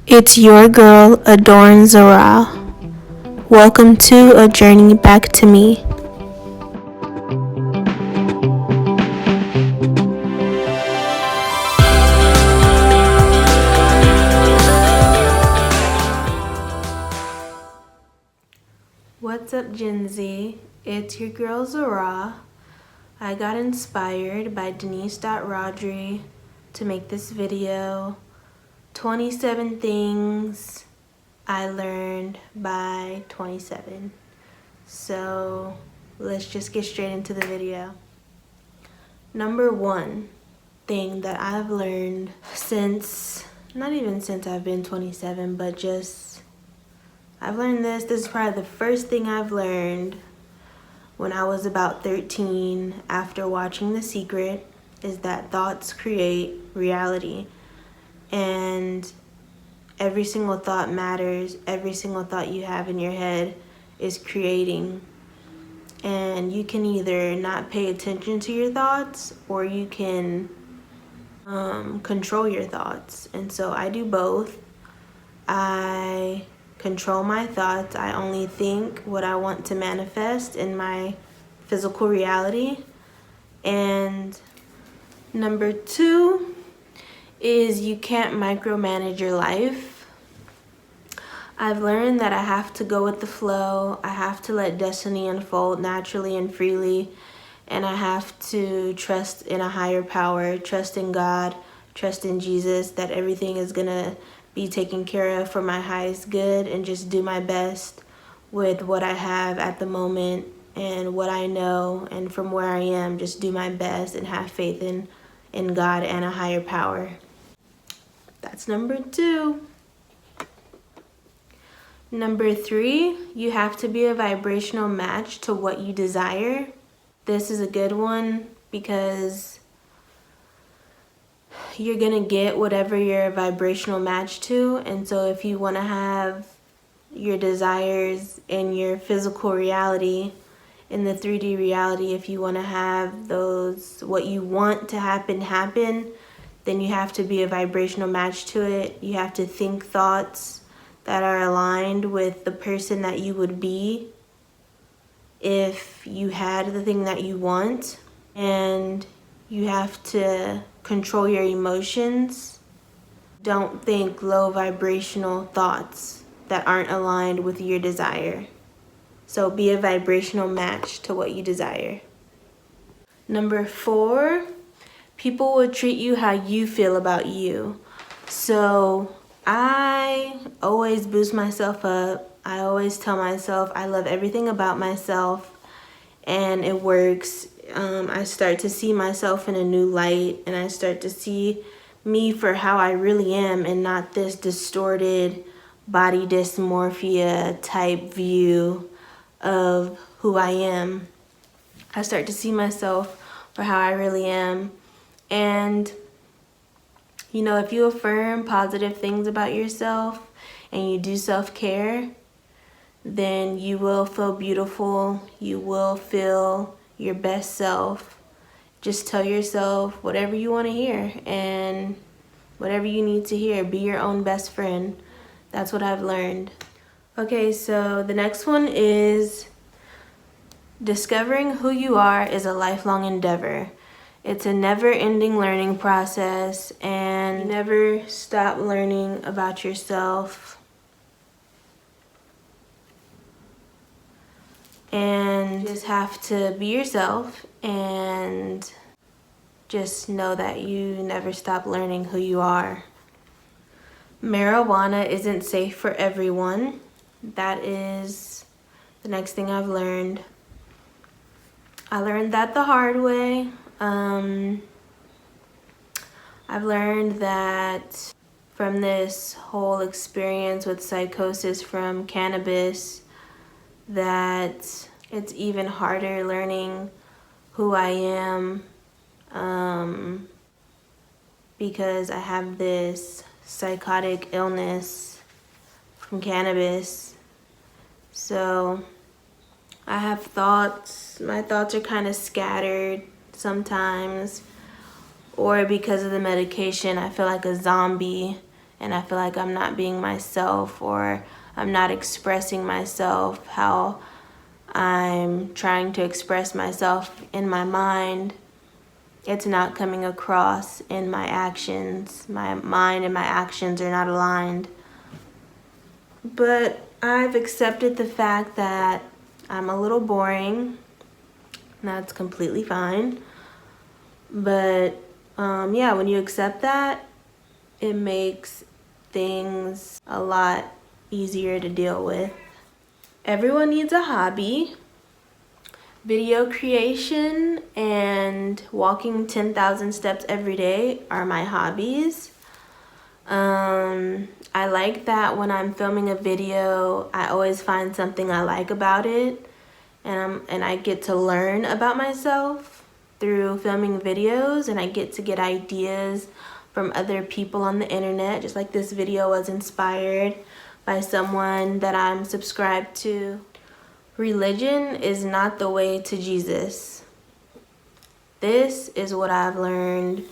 It's your girl, Adorn Zara. Welcome to A Journey Back to Me. What's up, Gen Z? It's your girl, Zara. I got inspired by Denise.Rodri to make this video. 27 things I learned by 27. So let's just get straight into the video. Number one thing that I've learned not even since I've been 27, but I've learned this is probably the first thing I've learned when I was about 13 after watching The Secret, is that thoughts create reality. And every single thought matters. Every single thought you have in your head is creating. And you can either not pay attention to your thoughts, or you can control your thoughts. And so I do both. I control my thoughts. I only think what I want to manifest in my physical reality. And number two is you can't micromanage your life. I've learned that I have to go with the flow. I have to let destiny unfold naturally and freely. And I have to trust in a higher power, trust in God, trust in Jesus, that everything is going to be taken care of for my highest good, and just do my best with what I have at the moment and what I know, and from where I am, just do my best and have faith in God and a higher power. That's number two. Number three, you have to be a vibrational match to what you desire. This is a good one because you're gonna get whatever you're a vibrational match to. And so if you want to have your desires in your physical reality, in the 3D reality, if you want to have those, what you want to happen, then you have to be a vibrational match to it. You have to think thoughts that are aligned with the person that you would be if you had the thing that you want. And you have to control your emotions. Don't think low vibrational thoughts that aren't aligned with your desire. So be a vibrational match to what you desire. Number four, people will treat you how you feel about you. So I always boost myself up. I always tell myself I love everything about myself, and it works. I start to see myself in a new light, and I start to see me for how I really am, and not this distorted body dysmorphia type view of who I am. I start to see myself for how I really am. And you know, if you affirm positive things about yourself and you do self-care, then you will feel beautiful. You will feel your best self. Just tell yourself whatever you want to hear and whatever you need to hear. Be your own best friend. That's what I've learned. Okay, so the next one is discovering who you are is a lifelong endeavor. It's a never-ending learning process, and you never stop learning about yourself. And you just have to be yourself and just know that you never stop learning who you are. Marijuana isn't safe for everyone. That is the next thing I've learned. I learned that the hard way. I've learned that from this whole experience with psychosis from cannabis, that it's even harder learning who I am, because I have this psychotic illness from cannabis. So I have thoughts. My thoughts are kind of scattered sometimes, or because of the medication, I feel like a zombie and I feel like I'm not being myself, or I'm not expressing myself how I'm trying to express myself in my mind, it's not coming across in my actions. My mind and my actions are not aligned. But I've accepted the fact that I'm a little boring. That's completely fine. But yeah, when you accept that, it makes things a lot easier to deal with. Everyone needs a hobby. Video creation and walking 10,000 steps every day are my hobbies. I like that when I'm filming a video, I always find something I like about it, and I get to learn about myself through filming videos, and I get to get ideas from other people on the internet, just like this video was inspired by someone that I'm subscribed to. Religion is not the way to Jesus. This is what I've learned,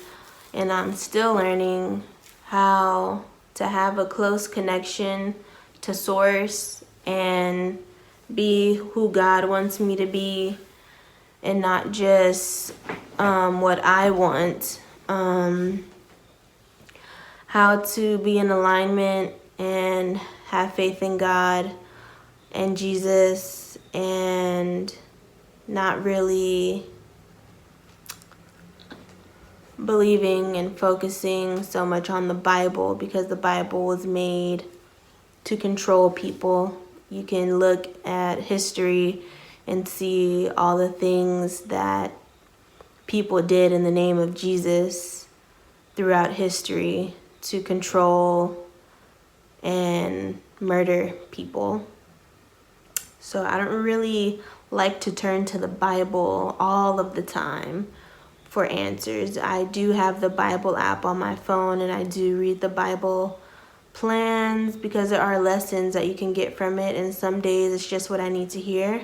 and I'm still learning how to have a close connection to Source and be who God wants me to be, and not just what I want. How to be in alignment and have faith in God and Jesus, and not really believing and focusing so much on the Bible, because the Bible was made to control people. You can look at history and see all the things that people did in the name of Jesus throughout history to control and murder people. So I don't really like to turn to the Bible all of the time for answers. I do have the Bible app on my phone, and I do read the Bible plans because there are lessons that you can get from it, and some days it's just what I need to hear.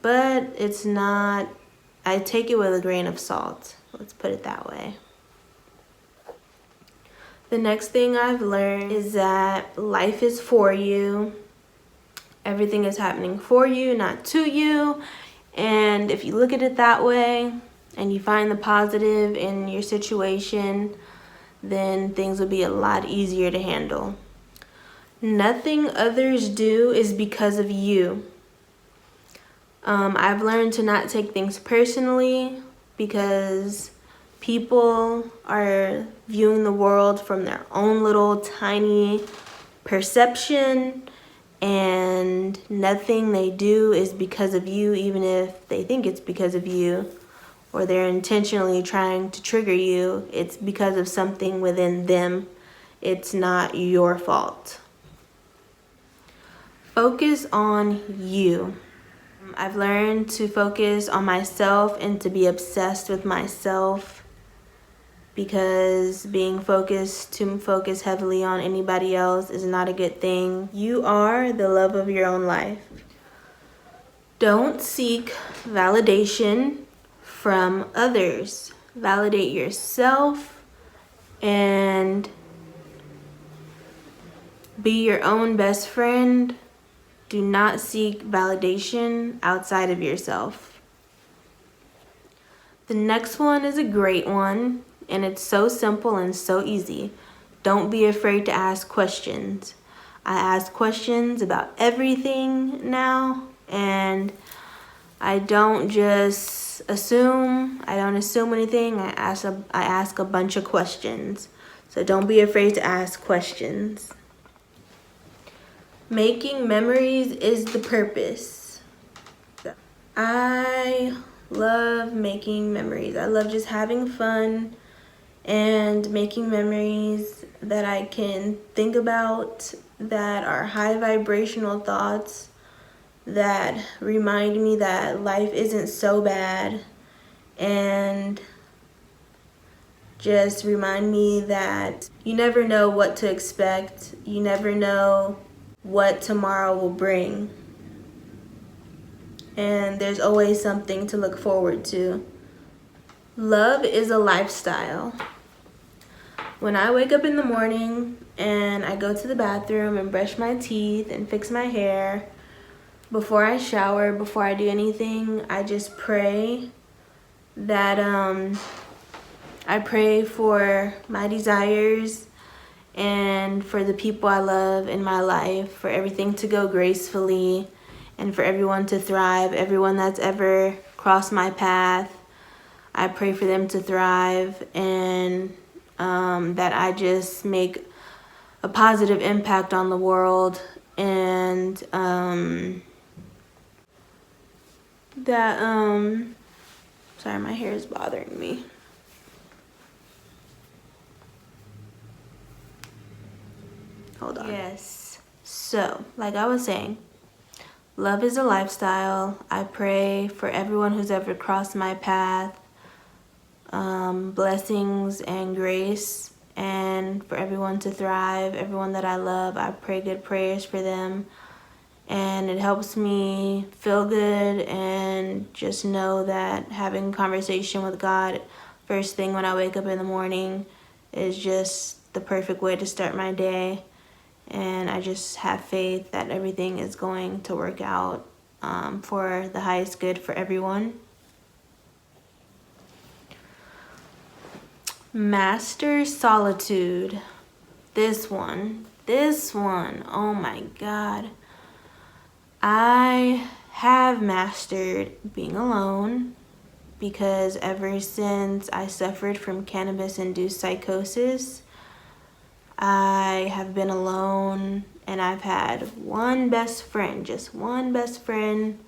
But it's not, I take it with a grain of salt. Let's put it that way. The next thing I've learned is that life is for you. Everything is happening for you, not to you. And if you look at it that way and you find the positive in your situation, then things will be a lot easier to handle. Nothing others do is because of you. I've learned to not take things personally, because people are viewing the world from their own little tiny perception, and nothing they do is because of you, even if they think it's because of you, or they're intentionally trying to trigger you. It's because of something within them. It's not your fault. Focus on you. I've learned to focus on myself and to be obsessed with myself, because being too focused heavily on anybody else is not a good thing. You are the love of your own life. Don't seek validation from others. Validate yourself and be your own best friend. Do not seek validation outside of yourself. The next one is a great one, and it's so simple and so easy. Don't be afraid to ask questions. I ask questions about everything now, and I don't just assume. I don't assume anything. I ask a bunch of questions. So don't be afraid to ask questions. Making memories is the purpose. I love making memories. I love just having fun and making memories that I can think about, that are high vibrational thoughts, that remind me that life isn't so bad, and just remind me that you never know what to expect. You never know what tomorrow will bring. And there's always something to look forward to. Love is a lifestyle. When I wake up in the morning, and I go to the bathroom and brush my teeth and fix my hair. Before I shower, before I do anything, I just pray that I pray for my desires and for the people I love in my life, for everything to go gracefully and for everyone to thrive. Everyone that's ever crossed my path, I pray for them to thrive, and that I just make a positive impact on the world, and that sorry, my hair is bothering me. Hold on. Yes. So, like I was saying, love is a lifestyle. I pray for everyone who's ever crossed my path, blessings and grace, and for everyone to thrive. Everyone that I love, I pray good prayers for them, and it helps me feel good and just know that having a conversation with God first thing when I wake up in the morning is just the perfect way to start my day. And I just have faith that everything is going to work out for the highest good for everyone. Master solitude. This one, oh my God. I have mastered being alone because ever since I suffered from cannabis-induced psychosis, I have been alone, and I've had one best friend, just one best friend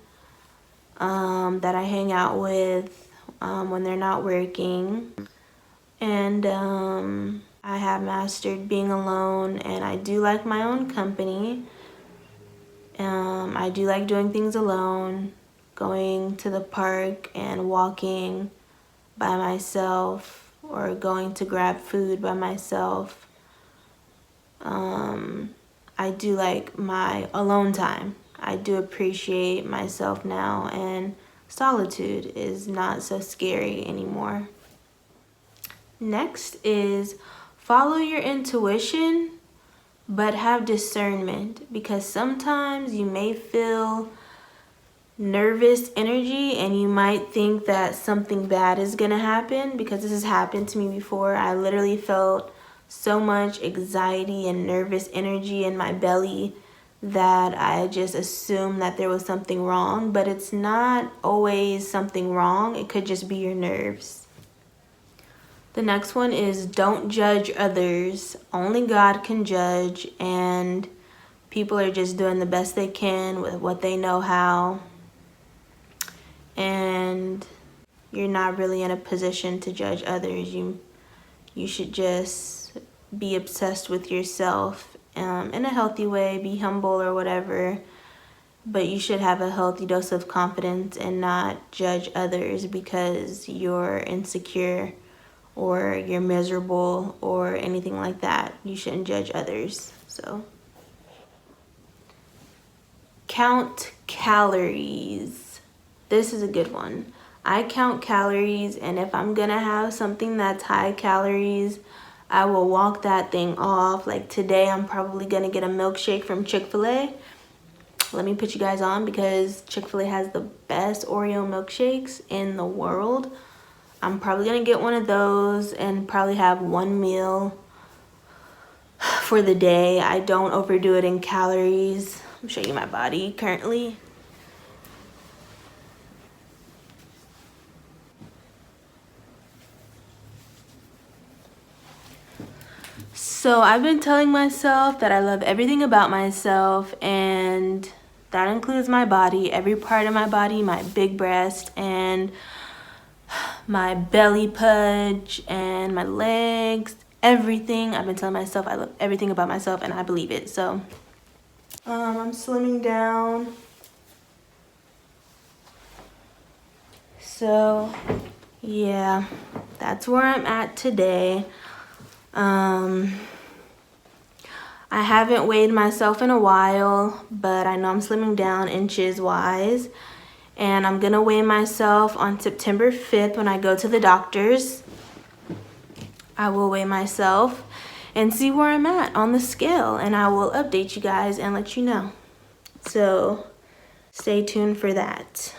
that I hang out with when they're not working. And I have mastered being alone, and I do like my own company. I do like doing things alone, going to the park and walking by myself, or going to grab food by myself. I do like my alone time. I do appreciate myself now, and solitude is not so scary anymore. Next is follow your intuition, but have discernment, because sometimes you may feel nervous energy and you might think that something bad is gonna happen, because this has happened to me before. I literally felt so much anxiety and nervous energy in my belly that I just assumed that there was something wrong, but it's not always something wrong. It could just be your nerves. The next one is don't judge others. Only God can judge, and people are just doing the best they can with what they know how. And you're not really in a position to judge others. You should just be obsessed with yourself in a healthy way, be humble or whatever, but you should have a healthy dose of confidence and not judge others because you're insecure or you're miserable or anything like that. You shouldn't judge others. So count calories. This is a good one. I count calories, and if I'm gonna have something that's high calories, I will walk that thing off. Like today, I'm probably gonna get a milkshake from Chick-fil-A. Let me put you guys on, because Chick-fil-A has the best Oreo milkshakes in the world. I'm probably gonna get one of those and probably have one meal for the day. I don't overdo it in calories. I'll show you my body currently. So I've been telling myself that I love everything about myself, and that includes my body, every part of my body, my big breast and my belly pudge and my legs, everything. I've been telling myself I love everything about myself, and I believe it. So I'm slimming down. So yeah, that's where I'm at today. I haven't weighed myself in a while, but I know I'm slimming down inches wise, and I'm gonna weigh myself on September 5th when I go to the doctor's. I will weigh myself, and see where I'm at on the scale, and I will update you guys and let you know. So stay tuned for that.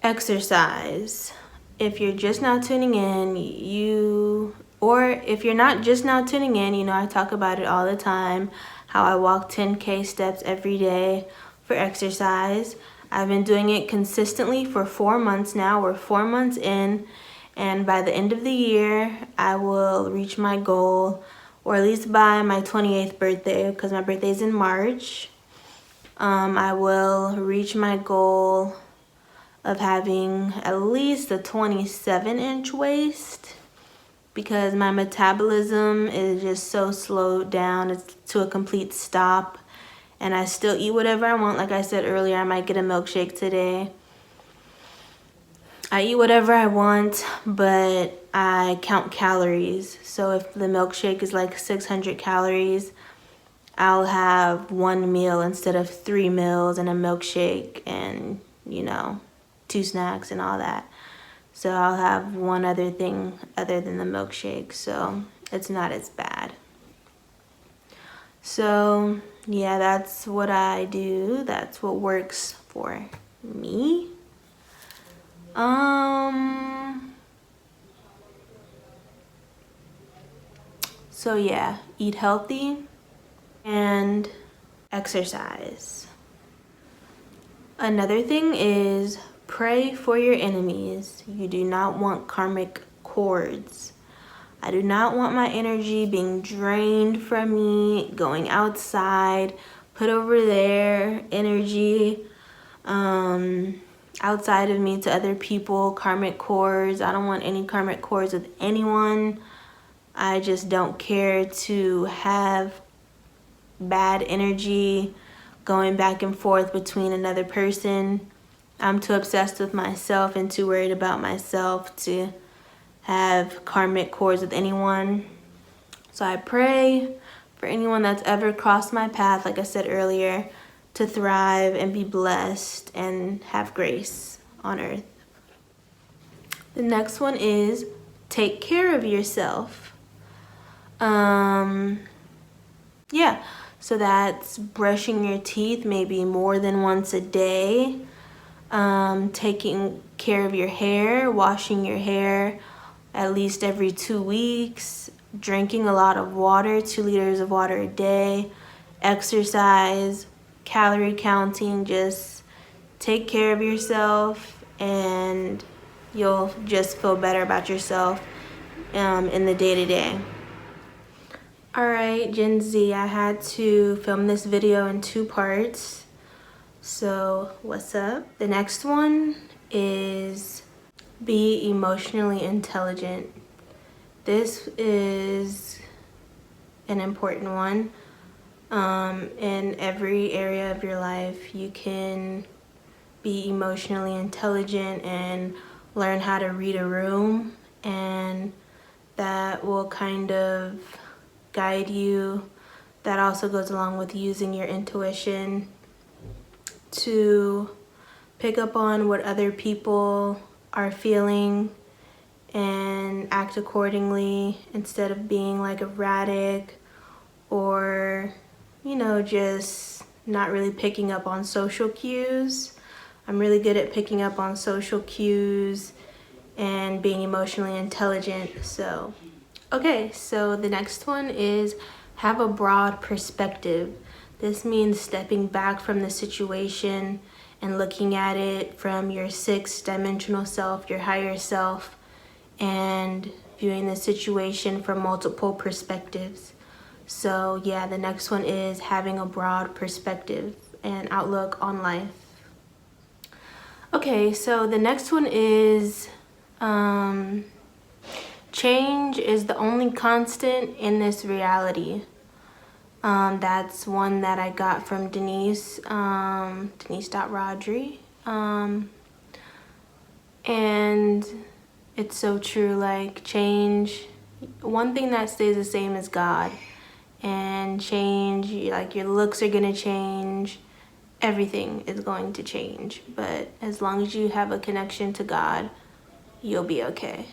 Exercise. If you're just now tuning in, or if you're not just now tuning in, you know I talk about it all the time, how I walk 10K steps every day for exercise. I've been doing it consistently for 4 months now. We're 4 months in, and by the end of the year, I will reach my goal, or at least by my 28th birthday, because my birthday is in March. I will reach my goal of having at least a 27-inch waist, because my metabolism is just so slowed down. It's to a complete stop, and I still eat whatever I want. Like I said earlier, I might get a milkshake today. I eat whatever I want, but I count calories. So if the milkshake is like 600 calories, I'll have 1 meal instead of 3 meals and a milkshake and, 2 snacks and all that. So I'll have one other thing other than the milkshake, so it's not as bad. So yeah, that's what I do. That's what works for me. So yeah, eat healthy and exercise. Another thing is pray for your enemies. You do not want karmic cords. I do not want my energy being drained from me, going outside, put over there, energy outside of me to other people, karmic cords. I don't want any karmic cords with anyone. I just don't care to have bad energy going back and forth between another person. I'm too obsessed with myself and too worried about myself to have karmic cords with anyone. So I pray for anyone that's ever crossed my path, like I said earlier, to thrive and be blessed and have grace on earth. The next one is take care of yourself. Yeah, so that's brushing your teeth maybe more than once a day, taking care of your hair, washing your hair at least every 2 weeks, drinking a lot of water, 2 liters of water a day, exercise, calorie counting. Just take care of yourself and you'll just feel better about yourself in the day-to-day. Alright, Gen Z, I had to film this video in 2 parts. So what's up? The next one is be emotionally intelligent. This is an important one. In every area of your life, you can be emotionally intelligent and learn how to read a room, and that will kind of guide you. That also goes along with using your intuition to pick up on what other people are feeling and act accordingly, instead of being like erratic or just not really picking up on social cues. I'm really good at picking up on social cues and being emotionally intelligent. So okay, so the next one is have a broad perspective. This means stepping back from the situation and looking at it from your 6th dimensional self, your higher self, and viewing the situation from multiple perspectives. So yeah, the next one is having a broad perspective and outlook on life. Okay, so the next one is change is the only constant in this reality. That's one that I got from Denise, Denise.Rodri. And it's so true, like change, one thing that stays the same is God. And change, like your looks are gonna change, everything is going to change. But as long as you have a connection to God, you'll be okay.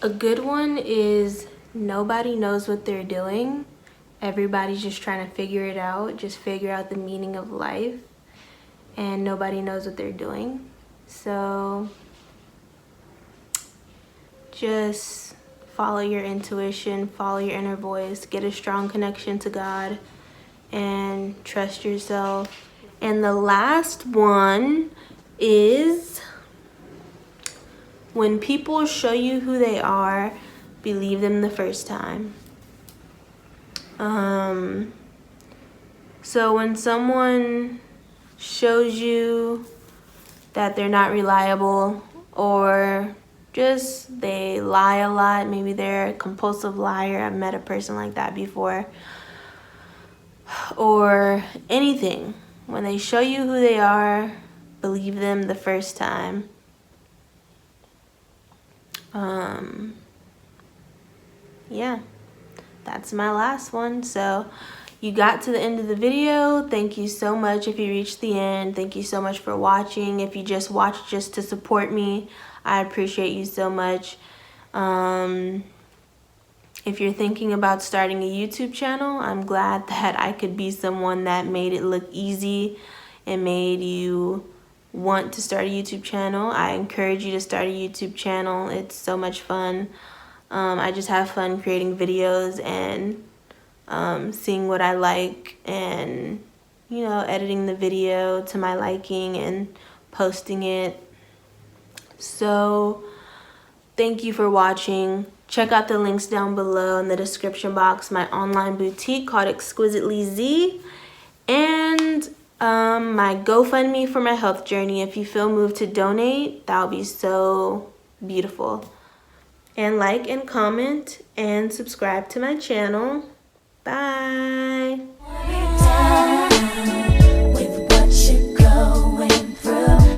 A good one is nobody knows what they're doing. Everybody's just trying to figure it out, just figure out the meaning of life, and nobody knows what they're doing. So just follow your intuition, follow your inner voice, get a strong connection to God, and trust yourself. And the last one is, when people show you who they are, believe them the first time. So when someone shows you that they're not reliable, or just they lie a lot, maybe they're a compulsive liar, I've met a person like that before, or anything, when they show you who they are, believe them the first time. Yeah, that's my last one. So you got to the end of the video. Thank you so much if you reached the end. Thank you so much for watching. If you just watched just to support me, I appreciate you so much. If you're thinking about starting a YouTube channel, I'm glad that I could be someone that made it look easy and made you want to start a YouTube channel. I encourage you to start a YouTube channel. It's so much fun. I just have fun creating videos and seeing what I like, and editing the video to my liking and posting it. So thank you for watching. Check out the links down below in the description box, my online boutique called Exquisitely Z, and my GoFundMe for my health journey. If you feel moved to donate, that would be so beautiful. And like and comment and subscribe to my channel. Bye.